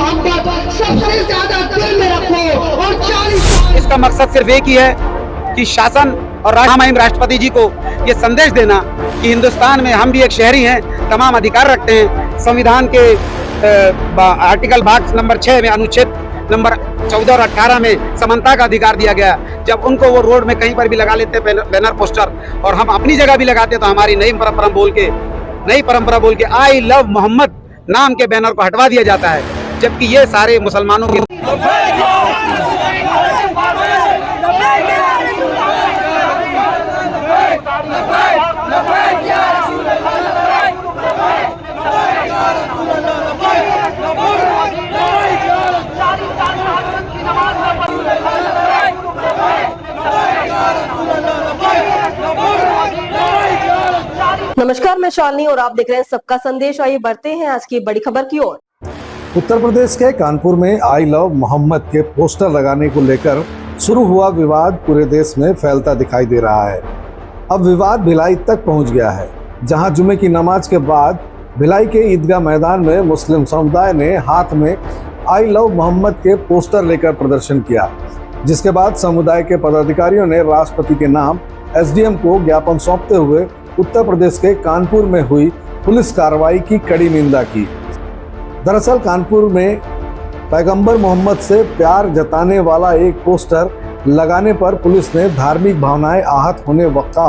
मोहब्बत सबसे ज्यादा दिल में रखो और 40। इसका मकसद सिर्फ एक ही है कि शासन और महामहिम राष्ट्रपति जी को ये संदेश देना कि हिंदुस्तान में हम भी एक शहरी हैं, तमाम अधिकार रखते हैं। संविधान के आर्टिकल भाग नंबर 6 में अनुच्छेद नंबर 14 और 18 में समानता का अधिकार दिया गया। जब उनको वो रोड में कहीं पर भी लगा लेते बैनर पोस्टर और हम अपनी जगह भी लगाते तो हमारी नई परंपरा बोल के आई लव मोहम्मद नाम के बैनर को हटवा दिया जाता है, जबकि ये सारे मुसलमानों के नमस्कार, मैं शालिनी और आप देख रहे हैं सबका संदेश। आइए बढ़ते हैं आज की बड़ी खबर की ओर। उत्तर प्रदेश के कानपुर में आई लव मोहम्मद के पोस्टर लगाने को लेकर शुरू हुआ विवाद पूरे देश में फैलता दिखाई दे रहा है। अब विवाद भिलाई तक पहुंच गया है, जहां जुमे की नमाज के बाद भिलाई के ईदगाह मैदान में मुस्लिम समुदाय ने हाथ में आई लव मोहम्मद के पोस्टर लेकर प्रदर्शन किया, जिसके बाद समुदाय के पदाधिकारियों ने राष्ट्रपति के नाम एसडीएम को ज्ञापन सौंपते हुए उत्तर प्रदेश के कानपुर में हुई पुलिस कार्रवाई की कड़ी निंदा की। दरअसल कानपुर में पैगंबर मोहम्मद से प्यार जताने वाला एक पोस्टर लगाने पर पुलिस ने धार्मिक भावनाएं आहत होने का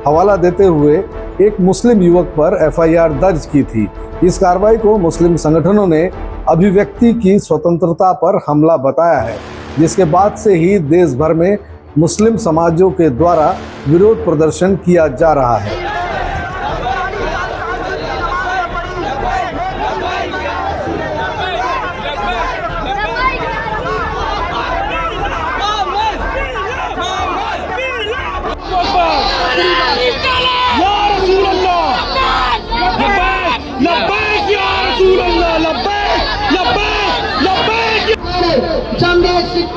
हवाला देते हुए एक मुस्लिम युवक पर एफआईआर दर्ज की थी। इस कार्रवाई को मुस्लिम संगठनों ने अभिव्यक्ति की स्वतंत्रता पर हमला बताया है, जिसके बाद से ही देश भर में मुस्लिम समाजों के द्वारा विरोध प्रदर्शन किया जा रहा है।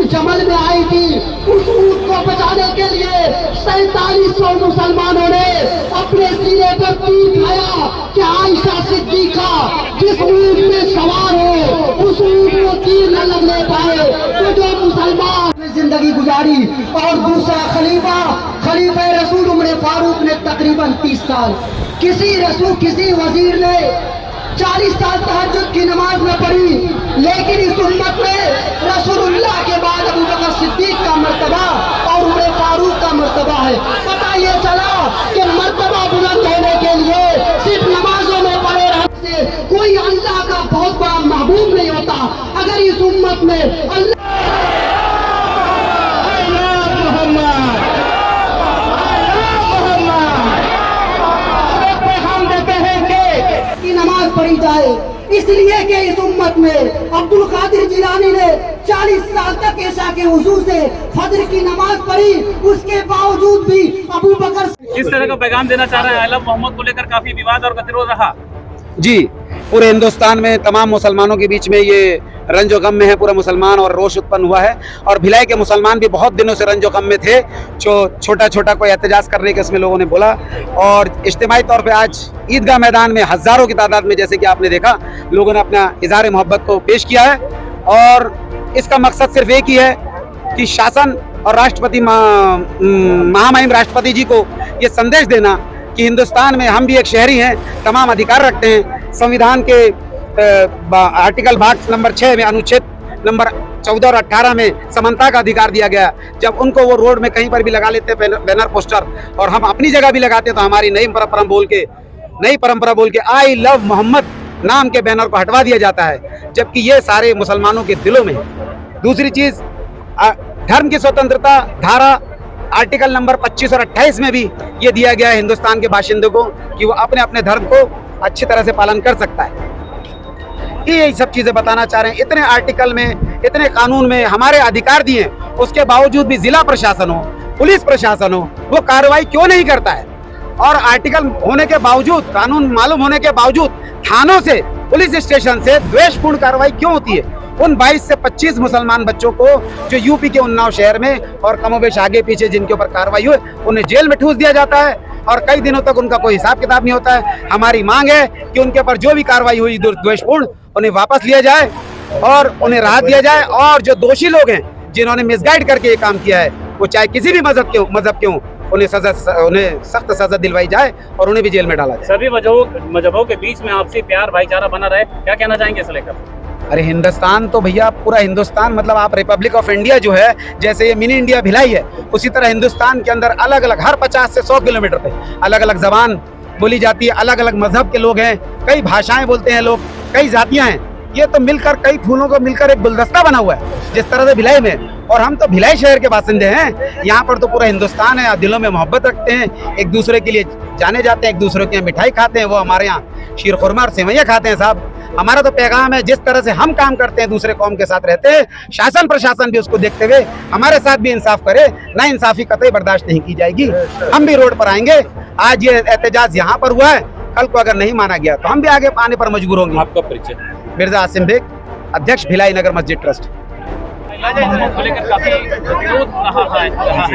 जमल में आई थी, उस ऊँट को बचाने के लिए 4700 मुसलमानों ने अपने सीने पर तीर खाया कि आयशा सिद्दीका जिस ऊँट में सवार हो उस ऊँट को तीर न लगने पाए। तो जो मुसलमान ने जिंदगी गुजारी और दूसरा खलीफा रसूल उमर फारूक ने तकरीबन 30 साल, किसी वजीर ने 40 साल तहज्जुद की नमाज न पढ़ी, लेकिन इस उम्मत में रसूलुल्लाह के बाद अबू बकर सिद्दीक का मर्तबा और उमर फारूक का मर्तबा है। पता ये चला कि मर्तबा बुलंद होने के लिए सिर्फ नमाजों में पड़े रहने से कोई अल्लाह का बहुत बड़ा महबूब नहीं होता। अगर इस उम्मत में अल्लाह नमाज पढ़ी जाए, इसलिए कि इस उम्मत में अब्दुल कादिर जिलानी ने 40 साल तक ऐशा के हुजूर से फजर की नमाज पढ़ी, उसके बावजूद भी अबू बकर। किस तरह का पैगाम देना चाह रहे हैं? आई लव मोहम्मद को लेकर काफी विवाद और गतिरोध रहा। जी, पूरे हिंदुस्तान में तमाम मुसलमानों के बीच में ये रंजो गम में है पूरा मुसलमान, और रोष उत्पन्न हुआ है। और भिलाई के मुसलमान भी बहुत दिनों से रंजो गम में थे। छोटा कोई एहतजाज करने के इसमें लोगों ने बोला, और इज्तिमाई तौर पे आज ईदगाह मैदान में हजारों की तादाद में, जैसे कि आपने देखा, लोगों ने अपना इज़हार मोहब्बत को पेश किया है। और इसका मकसद सिर्फ एक ही है कि शासन और राष्ट्रपति महामहिम राष्ट्रपति जी को ये संदेश देना कि हिंदुस्तान में हम भी एक शहरी हैं, तमाम अधिकार रखते हैं। संविधान के आर्टिकल भाग नंबर 6 में अनुच्छेद नंबर 14 और 18 में समानता का अधिकार दिया गया। जब उनको वो रोड में कहीं पर भी लगा लेते बैनर पोस्टर और हम अपनी जगह भी लगाते तो हमारी नई परंपरा बोल के आई लव मोहम्मद नाम के बैनर को हटवा दिया जाता है, जबकि ये सारे मुसलमानों के दिलों में। दूसरी चीज, धर्म की स्वतंत्रता धारा आर्टिकल नंबर 25 और 28 में भी ये दिया गया है हिंदुस्तान के बाशिंदों को कि वो अपने अपने धर्म को अच्छी तरह से पालन कर सकता है। यही सब चीजें बताना चाह रहे हैं। इतने आर्टिकल में, इतने कानून में हमारे अधिकार दिए, उसके बावजूद भी जिला प्रशासन हो, पुलिस प्रशासन हो, वो कार्रवाई क्यों नहीं करता है? और आर्टिकल होने के बावजूद, कानून मालूम होने के बावजूद थानों से, पुलिस स्टेशन से द्वेषपूर्ण कार्रवाई क्यों होती है? उन 22 से 25 मुसलमान बच्चों को जो यूपी के उन्नाव शहर में और कमोबेश आगे पीछे जिनके ऊपर कार्रवाई हुई, उन्हें जेल में ठूस दिया जाता है और कई दिनों तक उनका कोई हिसाब किताब नहीं होता है। हमारी मांग है कि उनके ऊपर जो भी कार्रवाई हुई द्वेषपूर्ण, उन्हें वापस लिया जाए और उन्हें राहत दिया जाए, और जो दोषी लोग हैं जिन्होंने मिसगाइड करके ये काम किया है, वो चाहे किसी भी मजहब के हों, उन्हें सख्त सजा दिलवाई जाए और उन्हें भी जेल में डाला जाए। सभी मजहबों के बीच में आपसी प्यार भाईचारा बना रहे, क्या कहना चाहेंगे इसे लेकर? अरे हिंदुस्तान तो भैया पूरा हिंदुस्तान, मतलब आप रिपब्लिक ऑफ इंडिया जो है, जैसे ये मिनी इंडिया भिलाई है, उसी तरह हिंदुस्तान के अंदर अलग अलग हर 50 से 100 किलोमीटर पे अलग अलग जबान बोली जाती है, अलग अलग मजहब के लोग हैं, कई भाषाएं बोलते हैं लोग, कई जातियां हैं। ये तो मिलकर कई फूलों को मिलकर एक गुलदस्ता बना हुआ है जिस तरह से भिलाई में, और हम तो भिलाई शहर के बासिंदे हैं। यहाँ पर तो पूरा हिंदुस्तान है, दिलों में मोहब्बत रखते हैं, एक दूसरे के लिए जाने जाते हैं, एक दूसरे के यहाँ मिठाई खाते हैं, वो हमारे यहाँ शीर खुरमा और सेवैयाँ खाते हैं। साहब, हमारा तो पैगाम है, जिस तरह से हम काम करते हैं दूसरे कौम के साथ रहते हैं, शासन प्रशासन भी उसको देखते हुए हमारे साथ भी इंसाफ करे, ना इंसाफी कतई बर्दाश्त नहीं की जाएगी। हम भी रोड पर आएंगे। आज ये एहतजाज यहाँ पर हुआ है, कल को अगर नहीं माना गया तो हम भी आगे आने पर मजबूर होंगे। आपका परिचय? मिर्जा आसिम बेग, अध्यक्ष भिलाई नगर मस्जिद ट्रस्ट। मोहम्मद को लेकर काफी विरोध रहा है,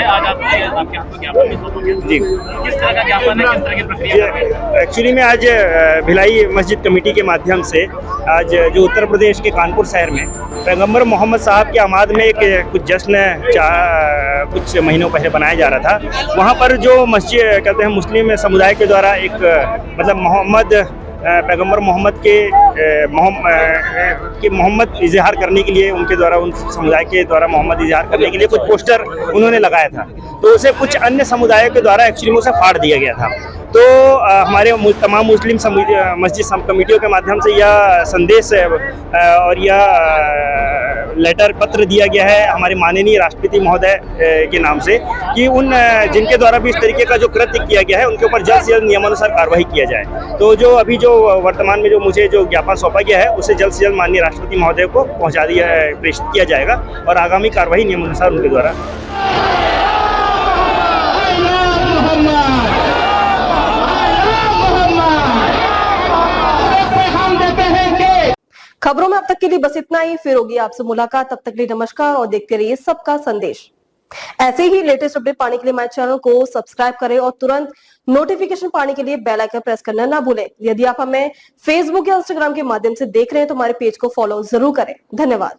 आज आपके हाथ में ज्ञापन भी हो गया जी, किस तरह का ज्ञापन है, किस तरह की प्रक्रिया? एक्चुअली में आज भिलाई मस्जिद कमेटी के माध्यम से आज जो उत्तर प्रदेश के कानपुर शहर में पैगंबर मोहम्मद साहब के आमाद में एक कुछ जश्न कुछ महीनों पहले बनाया जा रहा था। वहाँ पर जो मस्जिद कहते हैं मुस्लिम समुदाय के द्वारा एक मतलब पैगंबर मोहम्मद के मोहम्मद इजहार करने के लिए उनके द्वारा, उन समुदाय के द्वारा मोहम्मद इजहार करने के लिए कुछ पोस्टर उन्होंने लगाया था, तो उसे कुछ अन्य समुदायों के द्वारा एक्चुअली उसे फाड़ दिया गया था। तो हमारे तमाम मुस्लिम मस्जिद कमेटियों के माध्यम से यह संदेश और यह लेटर पत्र दिया गया है हमारे माननीय राष्ट्रपति महोदय के नाम से कि उन जिनके द्वारा भी इस तरीके का जो कृत्य किया गया है उनके ऊपर जल्द से जल्द नियमानुसार कार्रवाई किया जाए। तो जो अभी जो वर्तमान में जो मुझे जो ज्ञापन सौंपा गया है उसे जल्द से जल्द माननीय राष्ट्रपति महोदय को प्रेषित किया जाएगा और आगामी कार्रवाई नियमानुसार उनके द्वारा। खबरों में अब तक के लिए बस इतना ही। फिर होगी आपसे मुलाकात, तब तक के लिए नमस्कार और देखते रहिए सबका संदेश। ऐसे ही लेटेस्ट अपडेट पाने के लिए हमारे चैनल को सब्सक्राइब करें और तुरंत नोटिफिकेशन पाने के लिए बेल आइकन प्रेस करना ना भूलें। यदि आप हमें फेसबुक या इंस्टाग्राम के माध्यम से देख रहे हैं तो हमारे पेज को फॉलो जरूर करें। धन्यवाद।